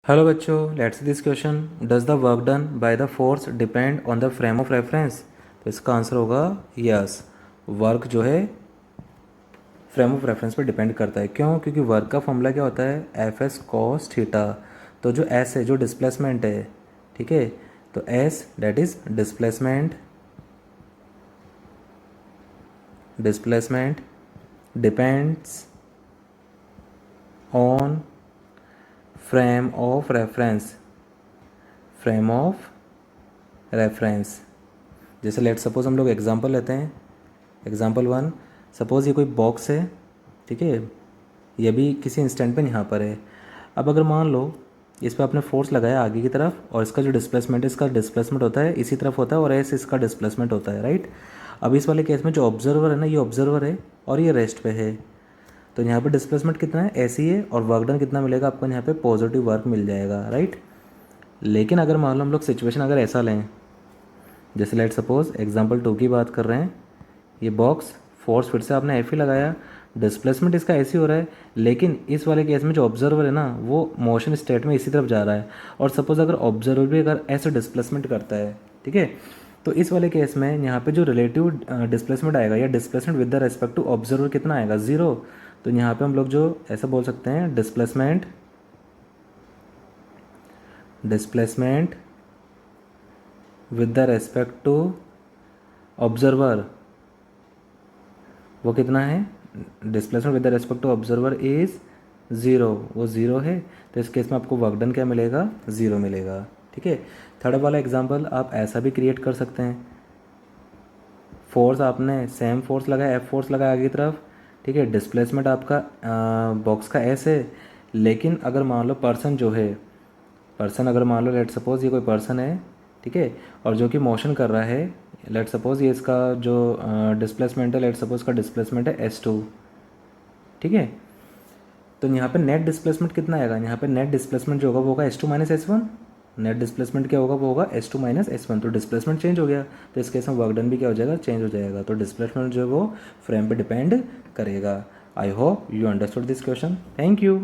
Hello बच्चों, let's see this question. Does the work done by the force depend on the frame of reference? तो इसका answer होगा yes. Work जो है frame of reference पर depend करता है। क्यों? क्योंकि वर्क का फॉर्मूला क्या होता है? F S cos theta. तो जो एस है, जो डिस्प्लेसमेंट है, ठीक है, तो S that is displacement displacement depends on frame of reference. Frame of reference. जैसे लेट सपोज हम लोग एग्जांपल लेते हैं। एग्जांपल वन, सपोज़ ये कोई बॉक्स है, ठीक है, ये भी किसी इंस्टेंट पे यहाँ पर है। अब अगर मान लो इस पर आपने फोर्स लगाया आगे की तरफ, और इसका जो डिस्प्लेसमेंट है, इसका डिस्प्लेसमेंट होता है इसी तरफ होता है, और ऐसे इसका डिस्प्लेसमेंट होता है, राइट। अब इस वाले केस में जो ऑब्जर्वर है ना, ये ऑब्जर्वर है और ये रेस्ट पे है। तो यहाँ पे डिस्प्लेसमेंट कितना है? ऐसी है। और वर्क डन कितना मिलेगा आपको? यहाँ पे पॉजिटिव वर्क मिल जाएगा, राइट। लेकिन अगर मान लो हम लोग सिचुएशन अगर ऐसा लें, जैसे लेट सपोज एग्जांपल 2 की बात कर रहे हैं, ये बॉक्स फोर्स फिर से आपने एफ ही लगाया, डिस्प्लेसमेंट इसका ऐसे हो रहा है, लेकिन इस वाले केस में जो ऑब्जर्वर है ना, वो मोशन स्टेट में इसी तरफ जा रहा है। और सपोज अगर ऑब्जर्वर भी अगर ऐसे डिस्प्लेसमेंट करता है, ठीक है, तो इस वाले केस में यहाँ पे जो रिलेटिव डिस्प्लेसमेंट आएगा या displacement with the respect to observer कितना आएगा? 0। तो यहाँ पे हम लोग जो ऐसा बोल सकते हैं, displacement with the respect to observer वो कितना है? Displacement with the respect to observer is 0। वो 0 है। तो इस केस में आपको वर्क डन क्या मिलेगा? 0 मिलेगा, ठीक है। थर्ड वाला एग्जांपल आप ऐसा भी क्रिएट कर सकते हैं। फोर्स आपने सेम फोर्स लगाया, एफ फोर्स लगाया आगे की तरफ, ठीक है, डिस्प्लेसमेंट आपका बॉक्स का एस है। लेकिन अगर मान लो पर्सन जो है, पर्सन अगर मान लो लेट सपोज ये कोई पर्सन है, ठीक है, और जो कि मोशन कर रहा है, लेट सपोज ये इसका जो डिस्प्लेसमेंट है, लेट सपोज का डिस्प्लेसमेंट है S2, ठीक है। तो यहाँ पे नेट डिस्प्लेसमेंट कितना आएगा? यहाँ पे नेट डिस्प्लेसमेंट जो होगा वो होगा S2 minus S1। Net displacement क्या होगा? वो होगा S2 माइनस S1। तो डिस्प्लेसमेंट चेंज हो गया, तो इस केस में वर्क डन भी क्या हो जाएगा? चेंज हो जाएगा। तो डिस्प्लेसमेंट जो है वो फ्रेम पे डिपेंड करेगा। I hope you understood this question. Thank you.